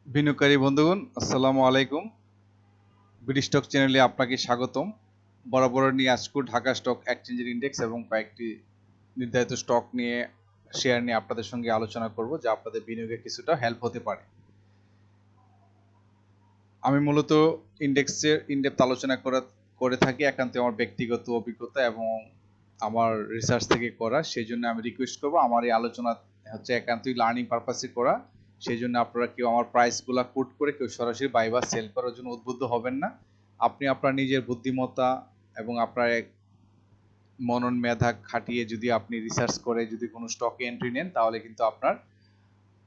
বিনিয়োগকারী বন্ধুগণ, আসসালামু আলাইকুম। বিডি স্টক চ্যানেলে আপনাকে স্বাগতম। বরাবর নিয়ে আজকে ঢাকা স্টক এক্সচেঞ্জের ইন্ডেক্স এবং কয়েকটি নির্ধারিত স্টক নিয়ে শেয়ার নিয়ে আপনাদের সঙ্গে আলোচনা করব, যা আপনাদের বিনিয়োগে কিছুটা হেল্প হতে পারে। আমি মূলত ইন্ডেক্সের ইনডেপথ আলোচনা করে থাকি একান্ত আমার ব্যক্তিগত অভিজ্ঞতা এবং আমার রিসার্চ থেকে করা। সেই জন্য আমি রিকোয়েস্ট করব, আমার এই আলোচনা হচ্ছে একান্তই লার্নিং পারপাসে করা। সেই জন্য আপনারা কেউ আমার প্রাইসগুলো কোট করে কেউ সরাসরি বাই বা সেল করার জন্য উদ্বুদ্ধ হবেন না। আপনি আপনার নিজের বুদ্ধিমত্তা এবং আপনার এক মনন মেধা খাটিয়ে যদি আপনি রিসার্চ করে যদি কোনো স্টকে এন্ট্রি নেন, তাহলে কিন্তু আপনার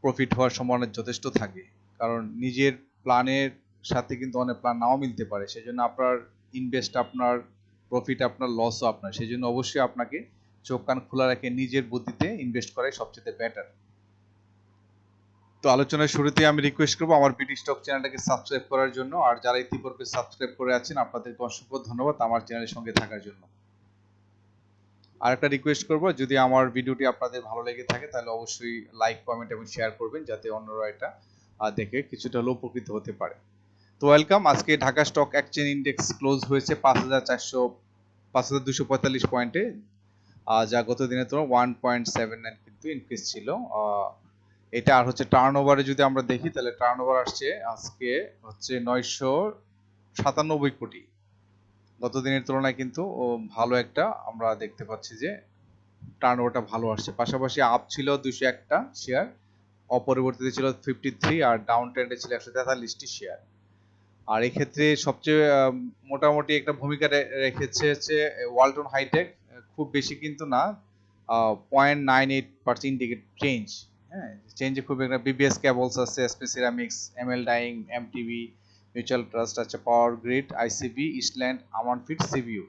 প্রফিট হওয়ার সম্ভাবনা যথেষ্ট থাকে। কারণ নিজের প্ল্যানের সাথে কিন্তু অনেক প্ল্যান নাও মিলতে পারে। সেজন্য আপনার ইনভেস্ট আপনার, প্রফিট আপনার, লসও আপনার। সেই জন্য অবশ্যই আপনাকে চোখ কান খোলা রেখে নিজের বুদ্ধিতে ইনভেস্ট করাই সবচেয়ে বেটার। তো আলোচনার শুরুতে আমি রিকোয়েস্ট করবো আমার বিডি স্টক চ্যানেলটাকে সাবস্ক্রাইব করার জন্য। আর যারা ইতিপূর্বে সাবস্ক্রাইব করে আছেন, আপনাদেরকে অসংখ্য ধন্যবাদ আমার চ্যানেলের সঙ্গে থাকার জন্য। আর একটা রিকোয়েস্ট করবো, যদি আমার ভিডিওটি আপনাদের ভালো লেগে থাকে তাহলে অবশ্যই লাইক, কমেন্ট এবং শেয়ার করবেন, যাতে অন্যরা এটা দেখে কিছুটা হলেও উপকৃত হতে পারে। তো ওয়েলকাম। আজকে Dhaka stock exchange index close হয়েছে 5,245 পয়েন্টে, যা গত দিনের তুলনায় 1.79 কিন্তু ইনক্রিজ ছিল। এটা আর হচ্ছে টার্নওভারে যদি আমরা দেখি, তাহলে টার্নওভার আসছে আজকে হচ্ছে 997 কোটি। গত দিনের তুলনায় কিন্তু ভালো একটা আমরা দেখতে পাচ্ছি যে টার্নওভারটা ভালো আসছে। পাশাপাশি আপ ছিল 201টা শেয়ার, অপরিবর্তিত ছিল 53, আর ডাউন ট্রেন্ডে ছিল 143টি শেয়ার। আর এক্ষেত্রে সবচেয়ে মোটামুটি একটা ভূমিকা রেখেছে হচ্ছে ওয়ালটন হাইটেক। খুব বেশি কিন্তু না, 0.98% ইন্ডিকেট চেঞ্জ। হ্যাঁ, চেঞ্জে খুব একটা। বিবিএস কেবলস আছে, SP ceramics, ML dyeing, MTV, mutual trust আছে, power grid, ICB, Eastland, Aman Feed, CBU.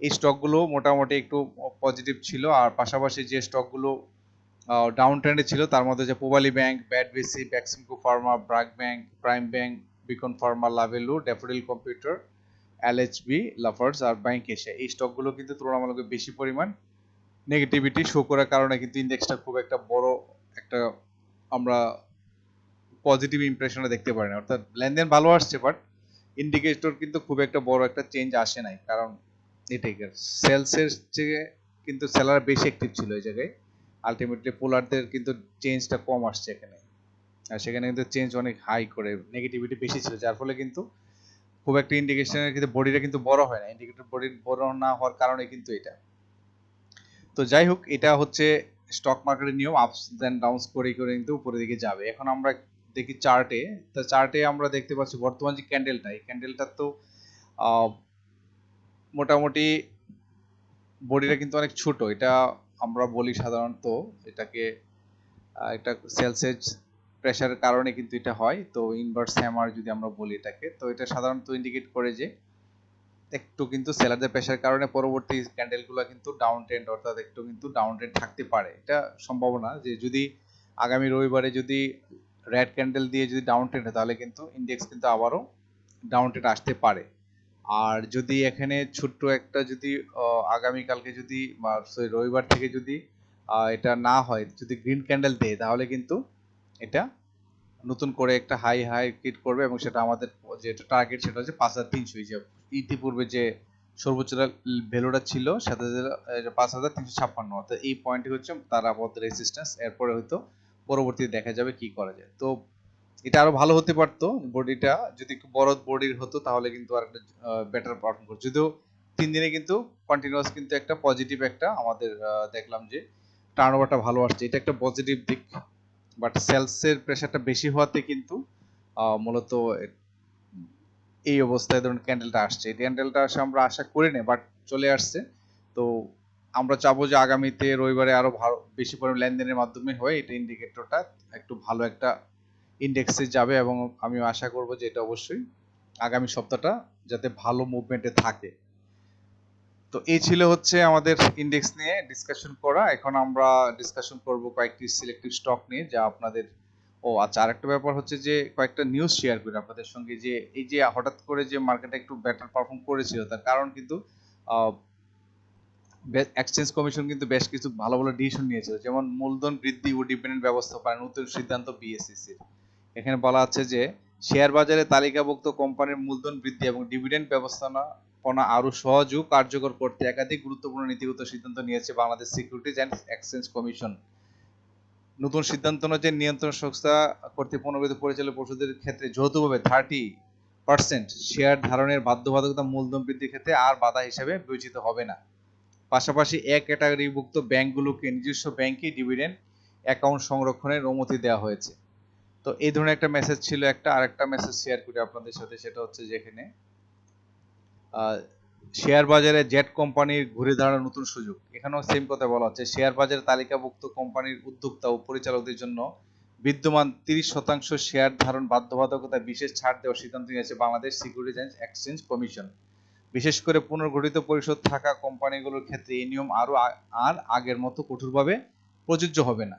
এই স্টকগুলো মোটামুটি একটু পজিটিভ ছিল। আর পাশাপাশি যে স্টকগুলো ডাউন ট্রেন্ডে ছিল তার মধ্যে যে পোবালি ব্যাংক, ব্যাডবিসি, Beximco pharma, BRAC bank, Prime bank, Beacon pharma, Lovello, Daffodil computer, LHB, Lafarge আর ব্যাংক এশিয়া, এই স্টকগুলো কিন্তু তুলনামূলক বেশি পরিমাণ নেগেটিভিটি শো করার কারণে কিন্তু ইন্ডেক্সটা খুব একটা বড় একটা আমরা পজিটিভ ইমপ্রেশনে দেখতে পারি না। অর্থাৎ লেনদেন ভালো আসছে, বাট ইন্ডিকেটর কিন্তু খুব একটা বড় একটা চেঞ্জ আসে নাই। কারণ এটাই সেলসের চেয়ে কিন্তু সেলার বেশি অ্যাক্টিভ ছিল এই জায়গায়। আলটিমেটলি পোলারদের কিন্তু চেঞ্জটা কম আসছে এখানে, আর সেখানে কিন্তু চেঞ্জ অনেক হাই করে নেগেটিভিটি বেশি ছিল, যার ফলে কিন্তু খুব একটা ইন্ডিকেশনের কিন্তু বডিটা কিন্তু বড় হয় না। ইন্ডিকেটর বডি বড় না হওয়ার কারণে কিন্তু এটা। তো যাই হোক, এটা হচ্ছে স্টক মার্কেটের নিয়ম, আপস দেন ডাউনস করে করে কিন্তু উপরের দিকে যাবে। এখন আমরা দেখি চার্টে। তো চার্টে আমরা দেখতে পাচ্ছি বর্তমান যে ক্যান্ডেলটা, এই ক্যান্ডেলটা তো মোটামুটি বডিটা কিন্তু অনেক ছোট। এটা আমরা বলি সাধারণত এটাকে একটা সেলসের প্রেসারের কারণে কিন্তু এটা হয়। তো ইনভার্স হ্যামার যদি আমরা বলি এটাকে, তো এটা সাধারণত ইন্ডিকেট করে যে একটু কিন্তু সেলারদের প্রেসারের কারণে পরবর্তী ক্যান্ডেলগুলো কিন্তু ডাউন ট্রেন্ড, অর্থাৎ একটু কিন্তু ডাউন ট্রেন্ড থাকতে পারে। এটা সম্ভাবনা যে যদি আগামী রবিবারে যদি রেড ক্যান্ডেল দিয়ে যদি ডাউন ট্রেন্ড হয়, তাহলে কিন্তু ইন্ডেক্স কিন্তু আবারও ডাউন ট্রেন্ড আসতে পারে। আর যদি এখানে ছোট্ট একটা যদি আগামীকালকে যদি রবিবার থেকে যদি এটা না হয়, যদি গ্রিন ক্যান্ডেল দেয়, তাহলে কিন্তু এটা নতুন করে একটা হাই হাই ক্রিয়েট করবে এবং সেটা আমাদের যে টার্গেট সেটা হচ্ছে 5,300। যে ইতিপূর্বে যে সর্বোচ্চ ভ্যালুটা ছিল সেটা 5,356, অর্থাৎ এই পয়েন্টটি হচ্ছে তার আপাতত রেজিস্ট্যান্স। এরপরে হয়তো পরবর্তীতে দেখা যাবে কি করা যায়। তো এটা আরো ভালো হতে পারতো, বডিটা যদি একটু বড় বডির হতো তাহলে কিন্তু আর একটা বেটার পারফর্ম করতো। যদিও 3 দিনে কিন্তু কন্টিনিউয়াস কিন্তু একটা পজিটিভ একটা আমাদের দেখলাম যে টার্নওভারটা ভালো আসছে, এটা একটা পজিটিভ দিক। বাট সেলসের প্রেসারটা বেশি হওয়াতে কিন্তু মূলত এই অবস্থায় ধরুন ক্যান্ডেলটা আসছে, এই ক্যান্ডেলটা আসে আমরা আশা করি না, বাট চলে আসছে। তো আমরা চাবো যে আগামীতে রবিবারে আরো ভালো বেশি পরিমাণ লেনদেনের মাধ্যমে হয়ে এটা ইন্ডিকেটরটা একটু ভালো একটা ইন্ডেক্সে যাবে, এবং আমি আশা করব যে এটা অবশ্যই আগামী সপ্তাহটা যাতে ভালো মুভমেন্টে থাকে। তো এই ছিল হচ্ছে আমাদের ইন্ডেক্স নিয়ে ডিসকাশন করা। এখন আমরা ডিসকাশন করব কয়েকটি সিলেক্টিভ স্টক নিয়ে, যা আপনাদের আচ্ছা, আরেকটা ব্যাপার হচ্ছে যে কয়েকটা নিউজ শেয়ার করি আপনাদের সঙ্গে। যে এই যে হঠাৎ করে যে মার্কেটে একটু বেটার পারফর্ম করেছিল, তার কারণ কিন্তু এক্সচেঞ্জ কমিশন কিন্তু বেশ কিছু ভালো ভালো ডিসিশন নিয়েছিল, যেমন মূলধন বৃদ্ধি ও ডিপেন্ডেন্ট ব্যবস্থাপনা নতুন সিদ্ধান্ত বিএসইসির। এখানে বলা আছে যে শেয়ার বাজারে তালিকাভুক্ত কোম্পানির মূলধন বৃদ্ধি এবং ডিভিডেন্ড ব্যবস্থাপনা আরো সহজ ও কার্যকর করতে একাধিক গুরুত্বপূর্ণ নীতিগত সিদ্ধান্ত নিয়েছে Bangladesh securities and exchange commission. নতুন সিদ্ধান্ত অনুযায়ী নিয়ন্ত্রণ সংস্থা কর্তৃক পুনর্গঠিত পরিচালক পরিষদের ক্ষেত্রে যৌথভাবে 30% শেয়ার ধারণের বাধ্যবাধকতা মূলধন বৃদ্ধির ক্ষেত্রে আর বাধা হিসেবে বিবেচিত হবে না। পাশাপাশি এক ক্যাটাগরিভুক্ত ব্যাংকগুলোকে নিজস্ব ব্যাংকে ডিভিডেন্ড অ্যাকাউন্ট সংরক্ষণের অনুমতি দেওয়া হয়েছে। তো এই ধরনের একটা মেসেজ ছিল। আরেকটা মেসেজ শেয়ার করি আপনাদের সাথে, সেটা হচ্ছে যে এখানে শেয়ার বাজারে জেট কোম্পানির ঘুরে দাঁড়ানোর নতুন সুযোগ। এখানেও সেম কথা বলা হচ্ছে, শেয়ার বাজারে তালিকাভুক্ত কোম্পানির উদ্যোক্তা ও পরিচালকদের জন্য বিদ্যমান 30% শেয়ার ধারণ বাধ্যবাধকতা বিশেষ ছাড় দেওয়ার সিদ্ধান্ত নিয়েছে Bangladesh securities and exchange commission. বিশেষ করে পুনর্গঠিত পরিষদ থাকা কোম্পানিগুলোর ক্ষেত্রে এই নিয়ম আর আগের মতো কঠোরভাবে প্রযোজ্য হবে না।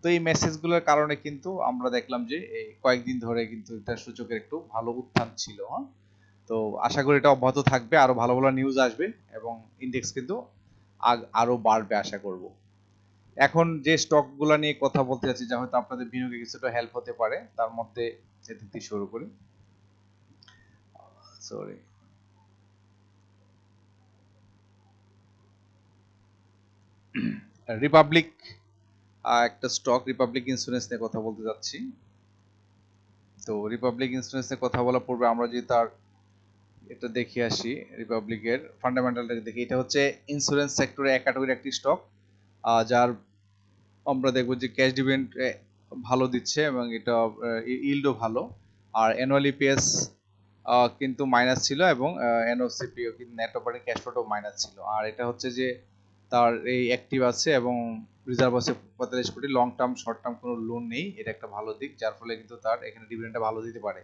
তো এই মেসেজগুলোর কারণে কিন্তু আমরা দেখলাম যে এই কয়েকদিন ধরে কিন্তু এটা সূচকের একটু ভালো উত্থান ছিল। তো আশা করি এটা অব্যাহত থাকবে, আরো ভালো ভালো নিউজ আসবে এবং ইন্ডেক্স কিন্তু আরো বাড়বে আশা করব। এখন যে স্টকগুলো নিয়ে কথা বলতে যাচ্ছি, যা হয়তো আপনাদের বিনিয়োগে কিছুটা হেল্প হতে পারে, তার মধ্যে যেতে শুরু করি। সরি, রিপাবলিক একটা স্টক, রিপাবলিক ইন্স্যুরেন্স নিয়ে কথা বলতে যাচ্ছি। তো রিপাবলিক ইন্স্যুরেন্স নিয়ে কথা বলার পূর্বে আমরা যদি তার এটা দেখে আসি, রিপাবলিকের ফান্ডামেন্টালটাকে দেখি। এটা হচ্ছে ইন্স্যুরেন্স সেক্টরে এক ক্যাটাগরি একটি স্টক, যার আমরা দেখবো যে ক্যাশ ডিভিডেন্ড ভালো দিচ্ছে এবং এটা ইল্ডও ভালো। আর অ্যানুয়াল ইপিএস কিন্তু মাইনাস ছিল এবং এনওসিপিও কিন্তু নেট অপারেটিং ক্যাশ ফ্লোটাও মাইনাস ছিল। আর এটা হচ্ছে যে তার এই অ্যাক্টিভ আছে এবং রিজার্ভ আছে 45 কোটি, লং টার্ম শর্ট টার্ম কোনো লোন নেই, এটা একটা ভালো দিক, যার ফলে কিন্তু তার এখানে ডিভিডেন্ডটা ভালো দিতে পারে।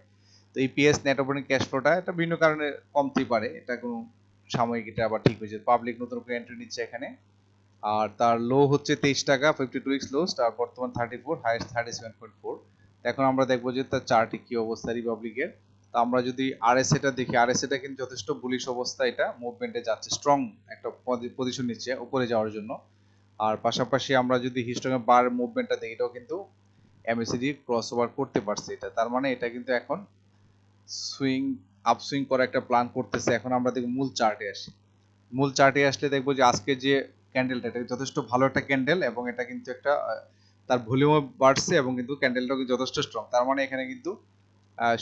তো ইপিএস নেট অপারেটিং ক্যাশ ফ্লোটা এটা বিভিন্ন কারণে কমতেই পারে, এটা কোনো সাময়িক, এটা আবার ঠিক হয়েছে। পাবলিক নতুন করে এন্ট্রি নিচ্ছে এখানে। আর তার লো হচ্ছে 23 টাকা 52 উইকস লো, আর বর্তমান 34, হাইয়েস্ট 37.4। এখন আমরা দেখবো যে তার চার্টে কি অবস্থা রিপাবলিকের। তো আমরা যদি আরএসএটা দেখি, আরএসএটা কিন্তু যথেষ্ট বুলিশ অবস্থা, এটা মুভমেন্টে যাচ্ছে, স্ট্রং একটা পজিশন নিচ্ছে উপরে যাওয়ার জন্য। আর পাশাপাশি আমরা যদি হিস্টোগ্রাম বার মুভমেন্টটা দেখি, এটাও কিন্তু এমএসিডি ক্রস ওভার করতে পারছে এটা, তার মানে এটা কিন্তু এখন সুইং আপসুইং করা একটা প্ল্যান করতেছে। এখন আমরা দেখব মূল চার্টে আসি। মূল চার্টে আসলে দেখবো যে আজকে যে ক্যান্ডেলটা, এটা যথেষ্ট ভালো একটা ক্যান্ডেল এবং এটা কিন্তু একটা তার ভলিউমও বাড়ছে এবং কিন্তু ক্যান্ডেলটাও যথেষ্ট স্ট্রং। তার মানে এখানে কিন্তু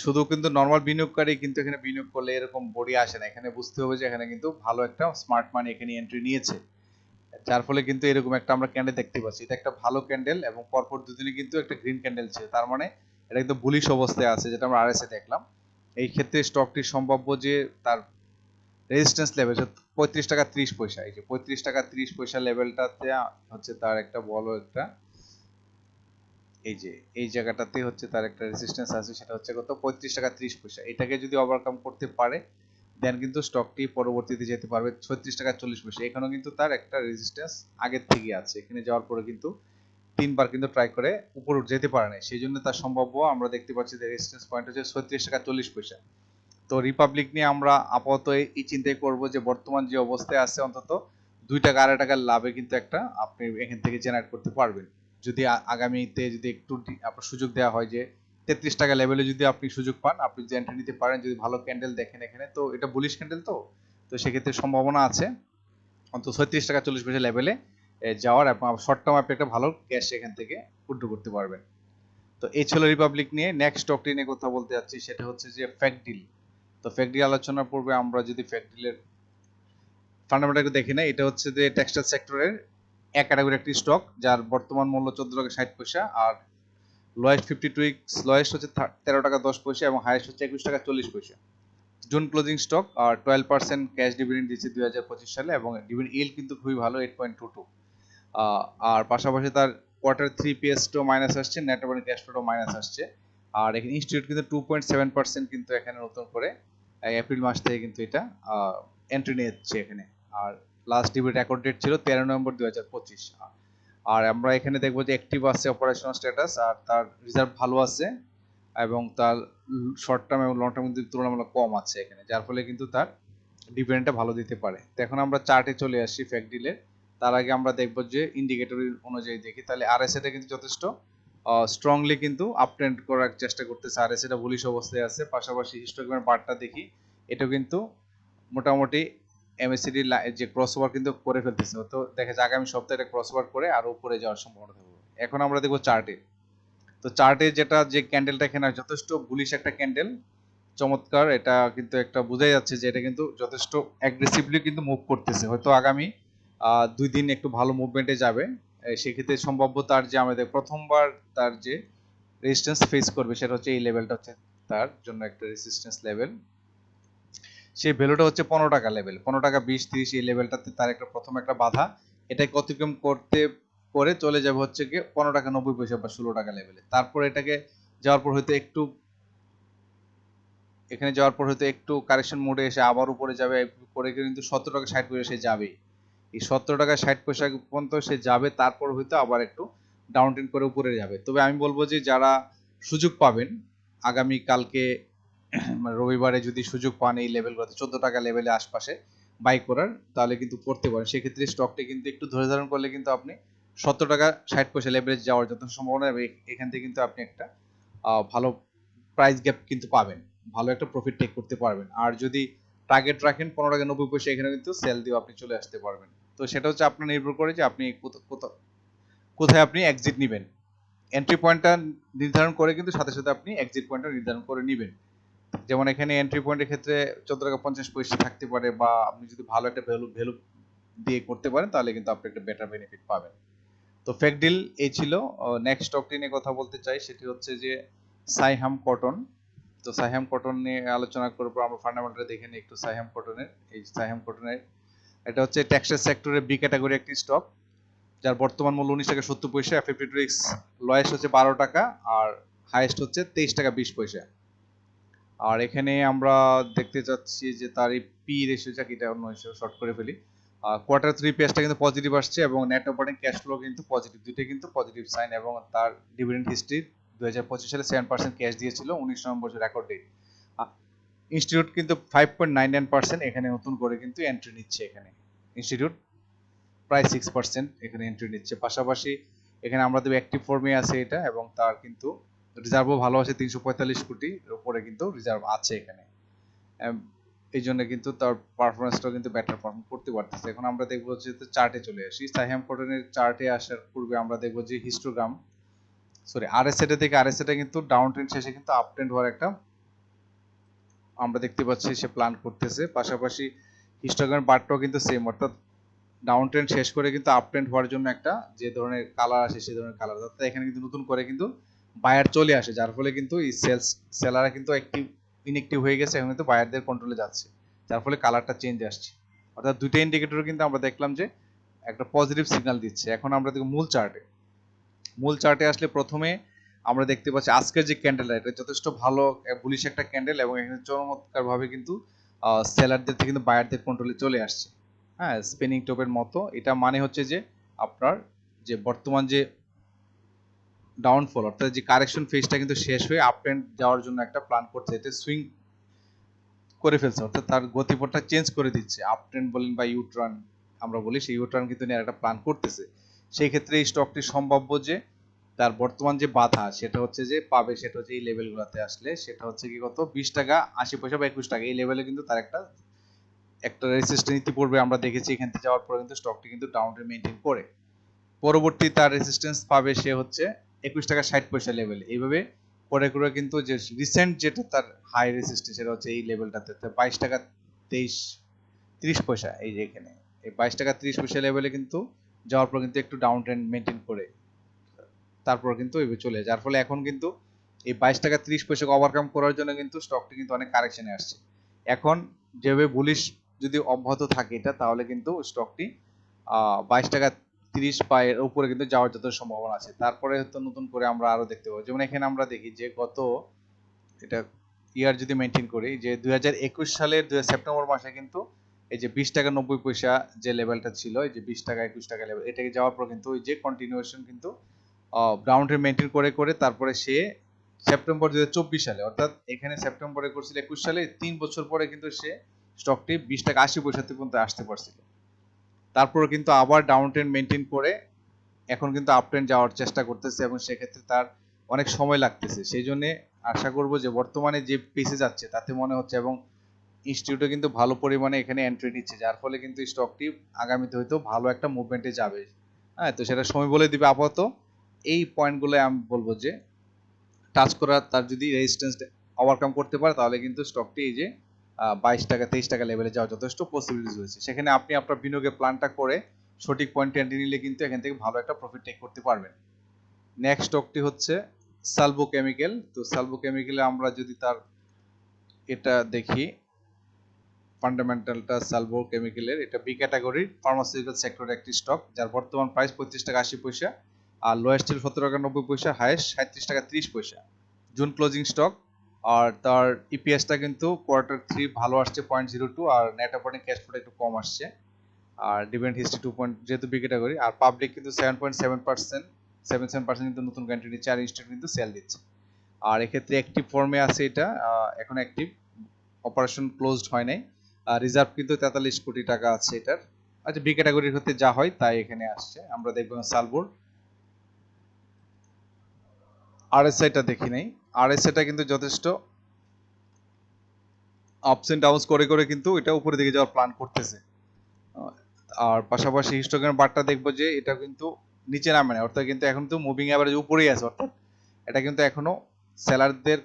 শুধু কিন্তু নর্মাল বিনিয়োগকারী কিন্তু এখানে বিনিয়োগ করলে এরকম বডি আসে না। এখানে বুঝতে হবে যে এখানে কিন্তু ভালো একটা স্মার্ট মানি এখানে এন্ট্রি নিয়েছে, যার ফলে কিন্তু এরকম একটা আমরা ক্যান্ডেল দেখতে পাচ্ছি। এটা একটা ভালো ক্যান্ডেল এবং পরপর দুদিনে কিন্তু একটা গ্রিন ক্যান্ডেল ছিল, তার মানে এটা একদম বুলিশ অবস্থায় আছে, যেটা আমরা আরএসএ দেখলাম। এই ক্ষেত্রে স্টকটি সম্ভাব্য যে তার রেজিস্ট্যান্স লেভেল 35 টাকা 30 পয়সা, এই যে 35 টাকা 30 পয়সা লেভেলটাতে হচ্ছে তার একটা বড় একটা, এই যে এই জায়গাটাতে হচ্ছে তার একটা রেজিস্ট্যান্স আছে, সেটা হচ্ছে কত 35 টাকা 30 পয়সা। এটাকে যদি ওভারকাম করতে পারে দেন কিন্তু স্টকটি পরবর্তীতে যেতে পারবে 36 টাকা 40 পয়সা। এখানেও কিন্তু তার একটা রেজিস্ট্যান্স আগের থেকে আছে, এখানে যাওয়ার পরে কিন্তু তিনবার কিন্তু ট্রাই করে উপরে যেতে পারে না, সেই জন্য তার সম্ভাব্য আমরা দেখতে পাচ্ছি যে রেজিস্ট্যান্স পয়েন্ট হচ্ছে 36 টাকা 40 পয়সা। তো রিপাবলিক নিয়ে আমরা আপাতত এই চিন্তাই করব যে বর্তমান যে অবস্থায় আছে অন্তত 2 টাকা 2.5 টাকার লাভে কিন্তু একটা আপনি এখান থেকে জেনারেট করতে পারবেন, যদি আগামীতে যদি একটু আপনার সুযোগ দেওয়া হয় যে 33 টাকা লেভেলে যদি আপনি সুযোগ পান, আপনি যে এন্ট্রি নিতে পারেন যদি ভালো ক্যান্ডেল দেখেন এখানে। তো এটা বুলিশ ক্যান্ডেল, তো সেক্ষেত্রে সম্ভাবনা আছে অন্তত 36 টাকা 40 পয়সা লেভেলে যাওয়ার, এবং শর্ট টার্ম আপনি একটা ভালো ক্যাশ এখান থেকে উইথড্র করতে পারবেন। তো এই ছিল রিপাবলিক নিয়ে। নেক্সট স্টকটি নিয়ে কথা বলতে যাচ্ছি, সেটা হচ্ছে যে ফ্যাক্টডিল। তো ফ্যাক্টডিল আলোচনার পূর্বে আমরা যদি ফ্যাক্টডিলের ফান্ডামেন্টাল দেখি না, এটা হচ্ছে যে টেক্সটাইল সেক্টরের এক ক্যাটাগরি একটি স্টক, যার বর্তমান মূল্য 14 টাকা 60 পয়সা, আর লোয়েস্ট 52 উইকস লোয়েস্ট হচ্ছে 13 টাকা 10 পয়সা এবং হাইয়েস্ট হচ্ছে 21 টাকা 40 পয়সা। জুন ক্লোজিং স্টক আর 12% ক্যাশ ডিভিডেন্ড দিচ্ছে 2025 সালে এবং ডিভিডেন্ড ইল্ড কিন্তু খুবই ভালো 8.22। আর পাশাপাশি তার কোয়ার্টার 3 পিএসটিও মাইনাস আসছে, net operating cash flow minus আসছে। আর এখানে ইনস্টিটিউট কিন্তু 2.7% কিন্তু এখানে নতুন করে এপ্রিল মাস থেকে কিন্তু এটা এন্ট্রি নিচ্ছে এখানে। আর লাস্ট ডিভিডেন্ড রেকর্ড ডেট ছিল 13 নভেম্বর 2025। আর আমরা এখানে দেখবো যে অ্যাক্টিভ আছে অপারেশনাল স্ট্যাটাস, আর তার রিজার্ভ ভালো আছে এবং তার শর্ট টার্ম এবং লং টার্ম কিন্তু তুলনামূলক কম আছে এখানে, যার ফলে কিন্তু তার ডিভিডেন্ডটা ভালো দিতে পারে। তো এখন আমরা চার্টে চলে আসি ফ্যাক্টডিলের। তার আগে আমরা দেখবো যে ইন্ডিকেটর অনুযায়ী দেখি, তাহলে আরএসএ টা কিন্তু যথেষ্ট স্ট্রংলি কিন্তু আপ ট্রেন্ড করার চেষ্টা করতেছে, আর সেটা বুলিশ অবস্থায় আছে। পাশাপাশি হিস্টোগ্রামের বারটা দেখি, এটাও কিন্তু মোটামুটি এমএসিডি যে ক্রসওভার কিন্তু করে ফেলতেছে, তো দেখা যায় আগামী সপ্তাহে এটা ক্রসওভার করে আরো উপরে যাওয়ার সম্ভাবনা থাকবে। এখন আমরা দেখবো চার্টে, তো চার্টে যেটা যে ক্যান্ডেলটা এখানে যথেষ্ট বুলিশ একটা ক্যান্ডেল, চমৎকার। এটা কিন্তু একটা বোঝাই যাচ্ছে যে এটা কিন্তু যথেষ্ট অ্যাগ্রেসিভলি কিন্তু মুভ করতেছে, হয়তো আগামী 2 দিন একটু ভালো মুভমেন্টে যাবে। সেক্ষেত্রে সম্ভাব্য তার যে আমাদের প্রথমবার তার যে রেজিস্ট্যান্স ফেস করবে সেটা হচ্ছে এই লেভেলটা, হচ্ছে তার জন্য একটা রেজিস্ট্যান্স লেভেল। সেই ভ্যালুটা হচ্ছে 15 টাকা লেভেল, 15 টাকা 20-30 এই লেভেলটাতে তার একটা প্রথম একটা বাধা। এটাকে অতিক্রম করতে করে চলে যাবে হচ্ছে কি 15 টাকা 90 পয়সা বা 16 টাকা লেভেলে। তারপর এটাকে যাওয়ার পর হয়তো একটু এখানে যাওয়ার পর হয়তো একটু কারেকশন মোডে এসে আবার উপরে যাবে, পরে কিন্তু 17 টাকা 60 পয়সা সে যাবে। এই 17 টাকা 60 পয়সা পর্যন্ত সে যাবে, তারপর হয়তো আবার একটু ডাউন ট্রেন্ড করে উপরে যাবে। তবে আমি বলবো যে যারা সুযোগ পাবেন আগামী কালকে রবিবারে, যদি সুযোগ পান এই লেভেলগুলোতে 14 টাকা লেভেলে আশপাশে বাই করার, তাহলে কিন্তু করতে পারেন। সেক্ষেত্রে স্টকটি কিন্তু একটু ধরে ধারণ করলে কিন্তু আপনি 17 টাকা 60 পয়সা লেভেলে যাওয়ার যত সম্ভাবনা, এখান থেকে কিন্তু আপনি একটা ভালো প্রাইস গ্যাপ কিন্তু পাবেন, ভালো একটা প্রফিট টেক করতে পারবেন। আর যদি টার্গেট রাখেন 15 টাকা 90 পয়সা, এখানে কিন্তু সেল দিয়ে আপনি চলে আসতে পারবেন। তো সেটা হচ্ছে আপনার নির্ভর করে যে আপনি কোথায় আপনি এক্সিট নেবেন। এন্ট্রি পয়েন্টটা নির্ধারণ করে কিন্তু সাথে সাথে আপনি এক্সিট পয়েন্টটা নির্ধারণ করে নেবেন। যেমন এখানে এন্ট্রি পয়েন্টের ক্ষেত্রে 14 টাকা 50 পয়সা থাকতে পারে, বা আপনি যদি ভালো একটা ভ্যালু দিয়ে করতে পারেন তাহলে কিন্তু আপনি একটা বেটার বেনিফিট পাবেন। তো ফেক ডিল এই ছিল। নেক্সট স্টকটি নিয়ে কথা বলতে চাই, সেটি হচ্ছে যে সাইহাম কটন। তো সাইহাম কটন নিয়ে আলোচনা করবো, আমরা ফান্ডামেন্টাল দেখে নিই একটু সাইহাম কটনের। এই সাইহাম কটনের এটা হচ্ছে টেক্সটাইল সেক্টরের বি ক্যাটাগরি একটি স্টক, যার বর্তমান মূল্য 19 টাকা 70 পয়সা, এফএফটিএক্স লোয়েস্ট হচ্ছে 12 টাকা আর হাইয়েস্ট হচ্ছে 23 টাকা 20 পয়সা। আর এখানে আমরা দেখতে যাচ্ছি যে তার এই পি রেশিও, যা এটা অন্য হিসেবে শর্ট করে ফেলি, কোয়ার্টার 3 পেজটা কিন্তু পজিটিভ আসছে এবং নেট অপারেটিং ক্যাশ ফ্লো কিন্তু পজিটিভ, দুটোই কিন্তু পজিটিভ সাইন। এবং তার ডিভিডেন্ড হিস্ট্রি 2025 সালে 7% ক্যাশ দিয়েছিল, 19 নভেম্বর রেকর্ড ডেট। ইনস্টিটিউট কিন্তু 5.99% এখানে নতুন করে কিন্তু এন্ট্রি নিচ্ছে। এখানে ইনস্টিটিউট প্রায় 6% এখানে এন্ট্রি নিচ্ছে। পাশাপাশি এখানে আমরা দেখব অ্যাক্টিভ ফর্মে আছে এটা, এবং তার কিন্তু রিজার্ভও ভালো আছে, 345 কোটির উপরে কিন্তু রিজার্ভ আছে এখানে। এই জন্য কিন্তু তার পারফরমেন্সটাও কিন্তু বেটার পারফর্ম করতে পারতেছে। এখন আমরা দেখবো যে চার্টে চলে আসি। সাইহাম কটনের চার্টে আসার পূর্বে আমরা দেখবো যে হিস্টোগ্রাম, সরি আরএসএটা থেকে, আরএসএটা কিন্তু ডাউন ট্রেন্ড শেষে কিন্তু আপ ট্রেন্ড হওয়ার একটা আমরা দেখতে পাচ্ছি সে প্ল্যান করতেছে। পাশাপাশি হিস্টোগ্রামের বারটাও কিন্তু সেম, অর্থাৎ ডাউন ট্রেন্ড শেষ করে কিন্তু আপ ট্রেন্ড হওয়ার জন্য একটা যে ধরনের কালার আসে সেই ধরনের কালার, অর্থাৎ এখানে কিন্তু নতুন করে কিন্তু বায়ার চলে আসে, যার ফলে কিন্তু এই সেলাররা কিন্তু ইনএক্টিভ হয়ে গেছে, এখন কিন্তু বায়ারদের কন্ট্রোলে যাচ্ছে, যার ফলে কালারটা চেঞ্জ আসছে। অর্থাৎ দুইটা ইন্ডিকেটর কিন্তু আমরা দেখলাম যে একটা পজিটিভ সিগন্যাল দিচ্ছে। এখন আমরা দেখব মূল চার্টে আসলে প্রথমে আমরা দেখতে পাচ্ছি আজকের যে ক্যান্ডেলটা, এটা যথেষ্ট ভালো বুলিশ একটা ক্যান্ডেল, এবং এখানে চমৎকারভাবে কিন্তু সেলারদের থেকে কিন্তু বায়ারদের কন্ট্রোলে চলে আসছে। হ্যাঁ, স্পিনিং টপের মতো। এটা মানে হচ্ছে যে আপনার যে বর্তমান যে ডাউনফল, অর্থাৎ যে কারেকশন ফেজটা কিন্তু শেষ হয়ে আপ ট্রেন্ড যাওয়ার জন্য একটা প্ল্যান করছে, এতে সুইং করে ফেলছে, অর্থাৎ তার গতিপথটা চেঞ্জ করে দিচ্ছে। আপ ট্রেন্ড বলেন বা ইউটার্ন আমরা বলি, সেই ইউটার্ন কিন্তু নেওয়ার একটা প্ল্যান করতেছে। সেই ক্ষেত্রে এই স্টকটি সম্ভাব্য যে তার বর্তমান যে বাধা সেটা হচ্ছে যে পাবে, সেটা হচ্ছে এই লেভেলগুলোতে আসলে, সেটা হচ্ছে কি কত 20 টাকা 80 পয়সা বা 21 টাকা, এই লেভেলে কিন্তু তার একটা রেজিস্ট্যান্স নীতি পড়বে। আমরা দেখেছি এখান থেকে যাওয়ার পরে কিন্তু স্টকটি কিন্তু ডাউন ট্রেন্ড মেইনটেইন করে পরবর্তী তার রেজিস্ট্যান্স পাবে সে হচ্ছে 21 টাকা 60 পয়সা লেভেল। এইভাবে পরে করে কিন্তু যে রিসেন্ট যেটা তার হাই রেজিস্ট্যান্স সেটা হচ্ছে এই লেভেলটাতে 22 টাকা 30 পয়সা। এই যে এখানে এই 22 টাকা 30 পয়সা লেভেলে কিন্তু যাওয়ার পর কিন্তু একটু ডাউন ট্রেন্ড মেইনটেইন করে তারপর কিন্তু এইভাবে চলে, যার ফলে এখন কিন্তু এই 22 টাকা 30 পয়সাকে ওভারকাম করার জন্য কিন্তু স্টকটি কিন্তু অনেক কারেকশনে আসছে। এখন যেভাবে বুলিশ যদি অব্যাহত থাকে এটা, তাহলে কিন্তু স্টকটি 22 টাকা 30 পায়ের উপরে কিন্তু যাওয়ার যত সম্ভাবনা আছে। তারপরে হয়তো নতুন করে আমরা আরো দেখতে পাবো, যেমন এখানে আমরা দেখি যে গত এটা ইয়ার যদি মেনটেন করি, যে 2021 সালের সেপ্টেম্বর মাসে কিন্তু এই যে 20 টাকা 90 পয়সা যে লেভেলটা ছিল, এই যে 20 টাকা 21 টাকা লেভেল, এটাকে যাওয়ার পর কিন্তু ওই যে কন্টিনিউয়েশন কিন্তু গ্রাউন্ডে মেনটেন করে করে তারপরে সে সেপ্টেম্বর 2024 সালে, অর্থাৎ এখানে সেপ্টেম্বরে করছিল 21 সালে, 3 বছর পরে কিন্তু সে স্টকটি 20 টাকা 80 পয়সা পর্যন্ত আসতে পারছিল। তারপরে কিন্তু আবার ডাউন ট্রেন্ড মেনটেন করে এখন কিন্তু আপ ট্রেন্ড যাওয়ার চেষ্টা করতেছে এবং সেক্ষেত্রে তার অনেক সময় লাগতেছে। সেই জন্য আশা করব যে বর্তমানে যে পেসে যাচ্ছে তাতে মনে হচ্ছে, এবং ইনস্টিটিউটে কিন্তু ভালো পরিমাণে এখানে এন্ট্রি নিচ্ছে, যার ফলে কিন্তু স্টকটি আগামীতে হয়তো ভালো একটা মুভমেন্টে যাবে। হ্যাঁ, তো সেটা সময় বলে দিবে। আপাতত এই পয়েন্টগুলো আমি বলবো যে টাচ করা, তার যদি রেজিস্ট্যান্স ওভারকাম করতে পারে তাহলে কিন্তু স্টকটি এই যে 22 টাকা 23 টাকা লেভেলে যাওয়ার যথেষ্ট পসিবিলিটিস রয়েছে। সেখানে আপনি আপনার বিনিয়োগের প্ল্যানটা করে সঠিক পয়েন্টে এন্ট্রি নিলে কিন্তু এখান থেকে ভালো একটা প্রফিট টেক করতে পারবেন। নেক্সট স্টকটি হচ্ছে সালভো কেমিক্যাল। তো সালভো কেমিক্যালে আমরা যদি তার এটা দেখি ফান্ডামেন্টালটা, সালভো কেমিক্যালের এটা বি ক্যাটাগরির ফার্মাসিউটিক্যাল সেক্টরের একটি স্টক, যার বর্তমান প্রাইস 35 টাকা 80 পয়সা, আর লোয়েস্ট ছিল 17 টাকা 90 পয়সা, হাইয়েস্ট 37 টাকা 30 পয়সা জুন ক্লোজিং স্টক। আর তার ইপিএসটা কিন্তু কোয়ার্টার 3 ভালো আসছে 0.02, আর নেট অপারেটিং ক্যাশ ফ্লো একটু কম আসছে, আর ডিভিডেন্ড হিস্ট্রি 2 পয়েন্ট, যেহেতু বি ক্যাটাগরি, আর পাবলিক কিন্তু 77% কিন্তু নতুন ক্যান্ট্রি নিচ্ছে, আর ইনস্টিটিউট কিন্তু সেল দিচ্ছে। আর এক্ষেত্রে অ্যাক্টিভ ফর্মে আছে এটা, এখন অ্যাক্টিভ, অপারেশন ক্লোজড হয় নাই। রিজার্ভ কিন্তু 43 কোটি টাকা আছে এটার। আচ্ছা, বি ক্যাটাগরির হতে যা হয় তাই এখানে আসছে। আমরা দেখবো সালবোর আরএসআইটা দেখি নাই। আরএসআইটা কিন্তু যথেষ্ট আপস এন্ড ডাউনস করে করে কিন্তু এটা উপরের দিকে যাওয়ার প্ল্যান করতেছে। আর পাশাপাশি হিস্টোগ্রাম বারটা দেখবো যে এটা কিন্তু নিচে নামে না, অর্থাৎ কিন্তু এখন তো মুভিং অ্যাভারেজ উপরেই আছে, অর্থাৎ এটা কিন্তু এখনো সেলারদের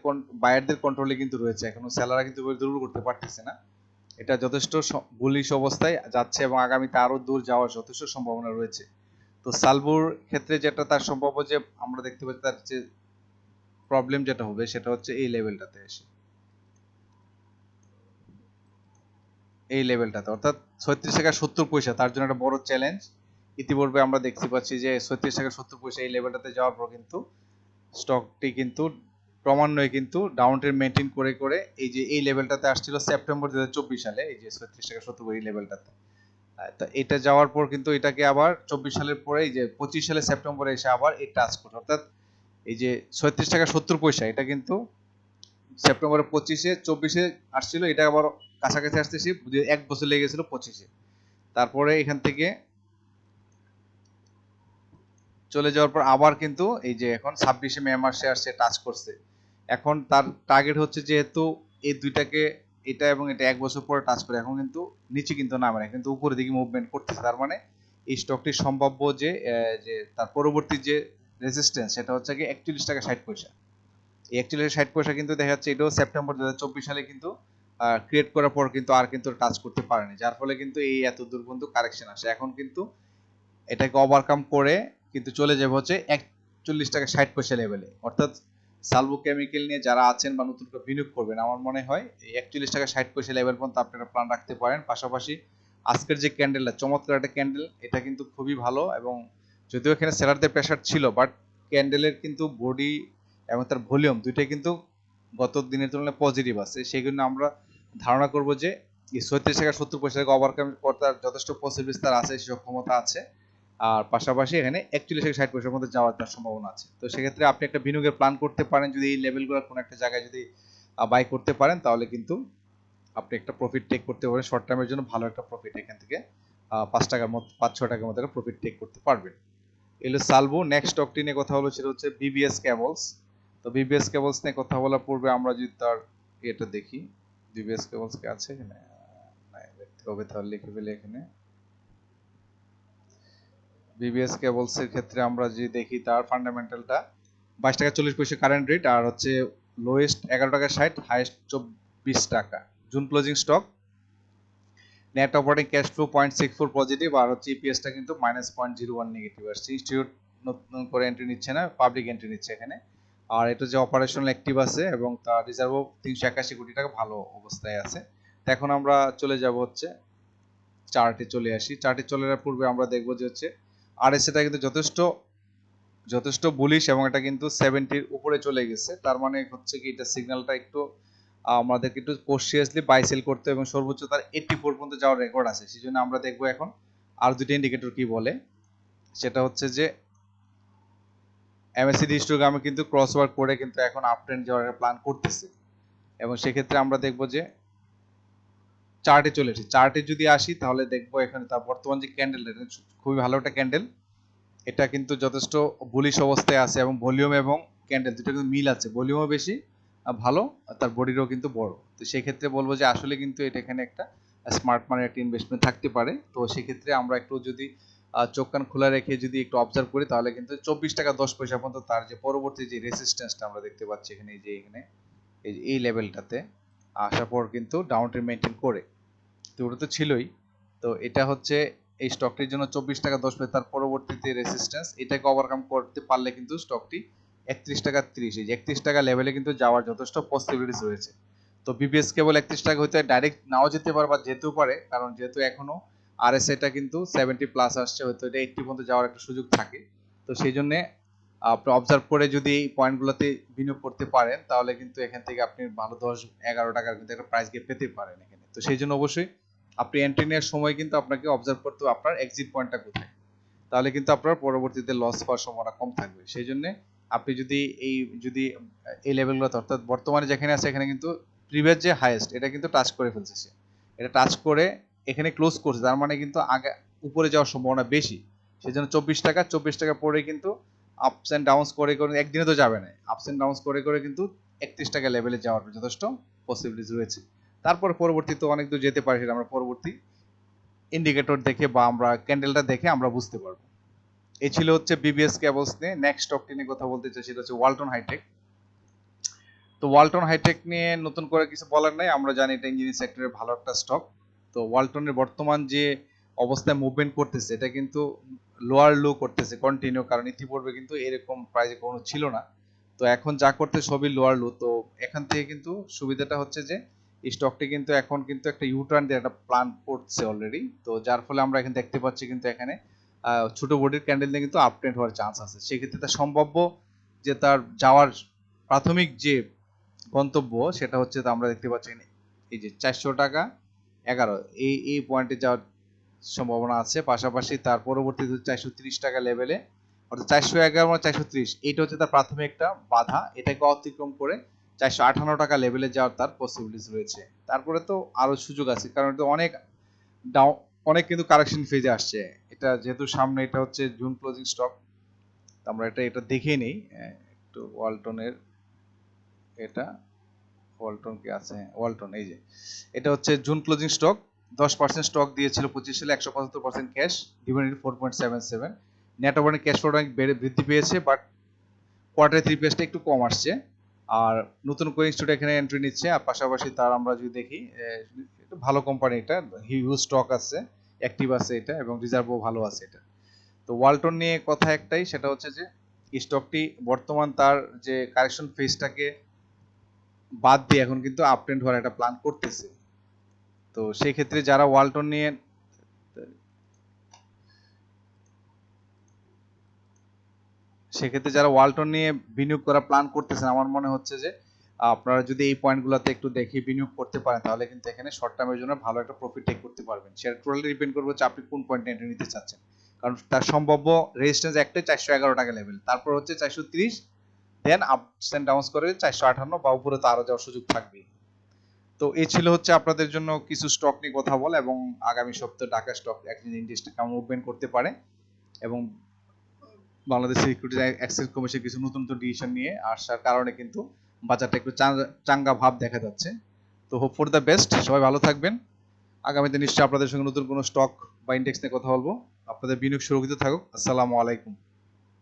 বায়ারদের কন্ট্রোলে কিন্তু রয়েছে, এখনো সেলাররা কিন্তু দূর করতে পারতেছে না। এটা যথেষ্ট বুলিশ অবস্থায় যাচ্ছে এবং আগামীতে আরো দূর যাওয়ার যথেষ্ট সম্ভাবনা রয়েছে। তো সালবুর ক্ষেত্রে যেটা তার সম্ভাব্য যে আমরা দেখতে পাচ্ছি, তার যে প্রবলেম যেটা হবে সেটা হচ্ছে এই লেভেলটাতে এসে, এই লেভেলটাতে, অর্থাৎ 36 টাকা 70 পয়সা, তার জন্য একটা বড় চ্যালেঞ্জ। ইতিপূর্বে আমরা দেখতে পাচ্ছি যে 36 টাকা 70 পয়সা এই লেভেলটাতে যাওয়ার পর কিন্তু স্টকটি কিন্তু ক্রমান্বয়ে কিন্তু ডাউন ট্রেন্ড মেনটেন করে করে এই যে এই লেভেলটাতে আসছিল সেপ্টেম্বর 2024 সালে, এই যে 36 টাকা 70 এই লেভেলটাতে। তো এটা যাওয়ার পর কিন্তু এটাকে আবার 24 সালের পরে এই যে 25 সালে সেপ্টেম্বরে এসে আবার এই টাচ করছে, অর্থাৎ এই যে 36 টাকা 70 পয়সা এটা কিন্তু সেপ্টেম্বরে 25-এ 24-এ আসছিল, এটা আবার কাছাকাছি আসতেছি, 1 বছর লেগে গেছিল 25-এ। তারপরে এখান থেকে চলে যাওয়ার পর আবার কিন্তু এই যে এখন 26-এ মে মাসে আসছে, টাচ করছে। এখন তার টার্গেট হচ্ছে যেহেতু এই দুইটাকে, এটা এবং এটা 1 বছর পরে টাচ করে, এখন কিন্তু নিচে কিন্তু নামে না, কিন্তু উপরের দিকে মুভমেন্ট করতেছে। তার মানে এই স্টকটি সম্ভাব্য যে যে তার পরবর্তী যে রেজিস্ট্যান্স সেটা হচ্ছে কি 41 টাকা 60 পয়সা। এই 41 টাকা 60 পয়সা কিন্তু দেখা যাচ্ছে এটাও সেপ্টেম্বর 2024 সালে কিন্তু ক্রিয়েট করার পর কিন্তু আর কিন্তু টাচ করতে পারেনি, যার ফলে কিন্তু এই এত দূর পর্যন্ত কারেকশন আসে। এখন কিন্তু এটাকে ওভারকাম করে কিন্তু চলে যাবে হচ্ছে 41 টাকা 60 পয়সা লেভেলে, অর্থাৎ সালভো কেমিক্যাল নিয়ে যারা আছেন বা নতুন করে বিনিয়োগ করবেন, আমার মনে হয় এই 41 টাকা 60 পয়সা লেভেল পর্যন্ত আপনারা প্ল্যান রাখতে পারেন। পাশাপাশি আজকের যে ক্যান্ডেলটা চমৎকার একটা ক্যান্ডেল, এটা কিন্তু খুবই ভালো, এবং যদিও এখানে সেলারদের প্রেশার ছিল, বাট ক্যান্ডেলের কিন্তু বডি এবং তার ভলিউম দুইটাই কিন্তু গত দিনের তুলনায় পজিটিভ আছে। সেই জন্য আমরা ধারণা করব যে এই 36 টাকা 70 পয়সাকে ওভারকাম করার যথেষ্ট পসিবিলিটি তার আছে, সক্ষমতা আছে। আর পাশাপাশি এখানে 41 টাকা 60 পয়সার মধ্যে যাওয়ার তার সম্ভাবনা আছে। তো সেক্ষেত্রে আপনি একটা বিনিয়োগের প্ল্যান করতে পারেন, যদি এই লেভেলগুলোর কোনো একটা জায়গায় যদি বাই করতে পারেন, তাহলে কিন্তু আপনি একটা প্রফিট টেক করতে পারেন শর্ট টার্মের জন্য, ভালো একটা প্রফিট এখান থেকে 5 টাকার মতো 5-6 টাকার মতো একটা প্রফিট টেক করতে পারবেন। এলো সালভো। নেক্সট স্টকটি নিয়ে কথা হলো সেটা হচ্ছে বিবিএস কেবলস। তো বিবিএস কেবলস নিয়ে কথা বলার পূর্বে আমরা যদি তার এটা দেখি, বিবিএস কেবলস কে আছে এখানে, না দেখতে হবে, তাহলে লিখে ফেলে এখানে। বিবিএস কেবলস এর ক্ষেত্রে আমরা যদি দেখি তার ফান্ডামেন্টালটা 22 টাকা 40 পয়সা কারেন্ট রেট, আর হচ্ছে লোয়েস্ট 11 টাকা 60, হাইয়েস্ট 24 টাকা June closing stock. Net operating cash flow 0.64 positive, আর হচ্ছে ইপিএসটা কিন্তু -0.01 নেগেটিভ আসছে। ইনস্টিটিউট নতুন করে এন্ট্রি নিচ্ছে না, পাবলিক এন্ট্রি নিচ্ছে এখানে। আর এটা যে অপারেশনাল অ্যাক্টিভ আছে এবং তার রিজার্ভও 381 কোটি টাকা ভালো অবস্থায় আছে। তো এখন আমরা চলে যাব হচ্ছে চার্টে চলে আসি। চার্টে চলে যাওয়ার পূর্বে আমরা দেখবো যে হচ্ছে আরএসএটা কিন্তু যথেষ্ট বুলিশ, এবং এটা কিন্তু 70-র উপরে চলে গেছে। তার মানে হচ্ছে কি এটা সিগন্যালটা একটু আমাদেরকে একটু কনসিয়াসলি বাই সেল করতে, এবং সর্বোচ্চ তার 84 পর্যন্ত যাওয়ার রেকর্ড আছে। সেই জন্য আমরা দেখবো এখন আর দুটো ইন্ডিকেটর কি বলে, সেটা হচ্ছে যে এমএসসিডি হিস্টোগ্রামে কিন্তু ক্রস ওভার করে কিন্তু এখন আপ ট্রেন্ড যাওয়ার প্ল্যান করতেছে, এবং সেক্ষেত্রে আমরা দেখবো যে চার্টে চলে এসেছি। চার্টে যদি আসি তাহলে দেখবো এখানে তার বর্তমান যে ক্যান্ডেল, খুবই ভালো একটা ক্যান্ডেল, এটা কিন্তু যথেষ্ট বুলিশ অবস্থায় আছে এবং ভলিউম এবং ক্যান্ডেল দুটো কিন্তু মিল আছে, ভলিউমও বেশি ভালো, তার বডিরও কিন্তু বড়। তো সেই ক্ষেত্রে বলবো যে আসলে কিন্তু এটা এখানে একটা স্মার্ট মানি একটা ইনভেস্টমেন্ট থাকতে পারে। তো সেক্ষেত্রে আমরা একটু যদি চোখ কান খোলা রেখে যদি একটু অবজার্ভ করি তাহলে কিন্তু 24 টাকা 10 পয়সা পর্যন্ত তার যে পরবর্তী যে রেসিস্ট্যান্সটা আমরা দেখতে পাচ্ছি এখানে, এই যে এখানে এই লেভেলটাতে আসার পর কিন্তু ডাউন ট্রেন্ড মেনটেন করে, তো ওটা তো ছিলই। তো এটা হচ্ছে এই স্টকটির জন্য 24 টাকা 10 পয়সা তার পরবর্তীতে রেসিস্ট্যান্স, এটাকে ওভারকাম করতে পারলে কিন্তু স্টকটি 31 টাকা 30, এই যে 31 টাকা লেভেলে কিন্তু যাওয়ার যথেষ্ট পসিবিলিটিস রয়েছে। তো বিবিএস কেবল 31 টাকা হইতে ডাইরেক্ট নাও যেতে পারে বা যেতেও পারে, কারণ যেহেতু এখনো আরএসআইটা কিন্তু 70 প্লাস আসছে, হয়তো এটা 80 পর্যন্ত যাওয়ার একটা সুযোগ থাকে। তো সেই জন্য আপনি অবজার্ভ করে যদি এই পয়েন্টগুলোতে বিনিয়োগ করতে পারেন তাহলে কিন্তু এখান থেকে আপনি ভালো 10-11 টাকার কিন্তু একটা প্রাইস গেপ পেতে পারেন এখানে। তো সেই জন্য অবশ্যই আপনি এন্ট্রি নেওয়ার সময় কিন্তু আপনাকে অবজার্ভ করতে হবে আপনার এক্সিট পয়েন্টটা কোথায়, তাহলে কিন্তু আপনার পরবর্তীতে লস হওয়ার সম্ভাবনা কম থাকবে। সেই জন্য আপনি যদি এই লেভেলগুলোতে, অর্থাৎ বর্তমানে যেখানে আছে এখানে কিন্তু প্রিভিয়াস যে হাইয়েস্ট এটা কিন্তু টাচ করে ফেলছে, সে এটা টাচ করে এখানে ক্লোজ করছে, তার মানে কিন্তু আগে উপরে যাওয়ার সম্ভাবনা বেশি। সেই জন্য 24 টাকা পরে কিন্তু আপস এন্ড ডাউনস করে একদিনে তো যাবে না, আপস এন্ড ডাউনস করে কিন্তু 31 টাকা লেভেলে যাওয়ার যথেষ্ট পসিবিলিটিস রয়েছে। তারপর পরবর্তীতে অনেক দূর যেতে পারে, সেটা আমরা পরবর্তী ইন্ডিকেটর দেখে বা আমরা ক্যান্ডেলটা দেখে আমরা বুঝতে পারবো। এই ছিল হচ্ছে বিবিএস কেবলস নিয়ে। নেক্সট স্টকটি নিয়ে কথা বলতে চাই, সেটা হচ্ছে ওয়ালটন হাইটেক। তো ওয়ালটন হাইটেক নিয়ে নতুন করে কিছু বলার নাই, আমরা জানি এটা ইঞ্জিনিয়ারিং সেক্টরের ভালো একটা স্টক। তো ওয়ালটনের বর্তমান যে অবস্থায় মুভমেন্ট করতেছে এটা কিন্তু লোয়ার লো করতেছে কন্টিনিউ, কারণ ইতিপূর্বে কিন্তু এরকম প্রাইসে কোনো ছিল না। তো এখন যা করতে সবই লোয়ার লো। তো এখান থেকে কিন্তু সুবিধাটা হচ্ছে যে এই স্টকটি কিন্তু এখন কিন্তু একটা ইউটার্ন দিয়ে একটা প্ল্যান করছে অলরেডি। তো যার ফলে আমরা এখানে দেখতে পাচ্ছি কিন্তু এখানে ছোট বডির ক্যান্ডেল দিয়ে কিন্তু আপট্রেন্ড হওয়ার চান্স আছে। সেক্ষেত্রে তার সম্ভাব্য যে তার যাওয়ার প্রাথমিক যে গন্তব্য সেটা হচ্ছে, তো আমরা দেখতে পাচ্ছি এই যে 400 টাকা 11 এই পয়েন্টে যাওয়ার সম্ভাবনা আছে। পাশাপাশি তার পরবর্তীতে 430 টাকা লেভেলে, অর্থাৎ 411 430, এইটা হচ্ছে তার প্রাথমিক একটা বাধা, এটাকে অতিক্রম করে 458 টাকা লেভেলে যাওয়ার তার পসিবিলিটিস রয়েছে। তারপরে তো আরো সুযোগ আছে, কারণ এটা অনেক কিন্তু কারেকশন ফেজে আসছে। এটা যেহেতু সামনে এটা হচ্ছে জুন ক্লোজিং স্টক, আমরা এটা দেখে নেই একটু ওয়ালটনের, এটা ওয়ালটন কি আছে, ওয়ালটন এই যে এটা হচ্ছে জুন ক্লোজিং স্টক, 10% স্টক দিয়েছিল 25 সালে, 175% cash, dividend 4.77, net operating cash flow অনেক বৃদ্ধি পেয়েছে, বাট কোয়ার্টার 3 পেজটা একটু কম আসছে। আর নতুন করে ইনস্টিটিউট এখানে এন্ট্রি নিচ্ছে, আর পাশাপাশি তার আমরা যদি দেখি একটু ভালো কোম্পানি, এটা হিউজ স্টক আছে, অ্যাক্টিভ আছে এটা, এবং রিজার্ভও ভালো আছে এটা। তো ওয়ালটন নিয়ে কথা একটাই, সেটা হচ্ছে যে স্টকটি বর্তমান তার যে কারেকশন ফেজটাকে বাদ দিয়ে এখন কিন্তু আপট্রেন্ড হওয়ার একটা প্ল্যান করতেছে। তো সেই ক্ষেত্রে যারা ওয়ালটন নিয়ে বিনিয়োগ করার প্ল্যান করতেছেন, আমার মনে হচ্ছে যে আপনারা যদি এই পয়েন্টগুলোতে একটু দেখে বিনিয়োগ করতে পারেন তাহলে কিন্তু এখানে শর্ট টার্মের জন্য ভালো একটা প্রফিট টেক করতে পারবেন। সেটা টোটালি ডিপেন্ড করবে যে আপনি কোন পয়েন্টে এন্ট্রি নিতে চাচ্ছেন, কারণ তার সম্ভাব্য রেজিস্ট্যান্স একটাই 411 টাকা লেভেল, তারপর হচ্ছে 430, দেন আপস এন্ড ডাউনস করে 458 বা উপরে তো আরো যাওয়ার সুযোগ থাকবে। তো এই ছিল হচ্ছে আপনাদের জন্য কিছু স্টক নিয়ে কথা বলা, এবং আগামী সপ্তাহে ঢাকা স্টক এক্সচেঞ্জ ইন্ডেক্সটা কেমন মুভমেন্ট করতে পারে, এবং বাংলাদেশ সিকিউরিটিজ এক্সচেঞ্জ কমিশন কিছু নতুন নতুন ডিসিশন নিয়ে আসার কারণে কিন্তু বাজারটা একটু চাঙ্গা ভাব দেখা যাচ্ছে। তো হোপ ফর দ্য বেস্ট, সবাই ভালো থাকবেন। আগামীতে নিশ্চয়ই আপনাদের সঙ্গে নতুন কোনো স্টক বা ইন্ডেক্স নিয়ে কথা বলবো। আপনাদের বিনিয়োগ সুরক্ষিত থাকুক। আসসালামু আলাইকুম।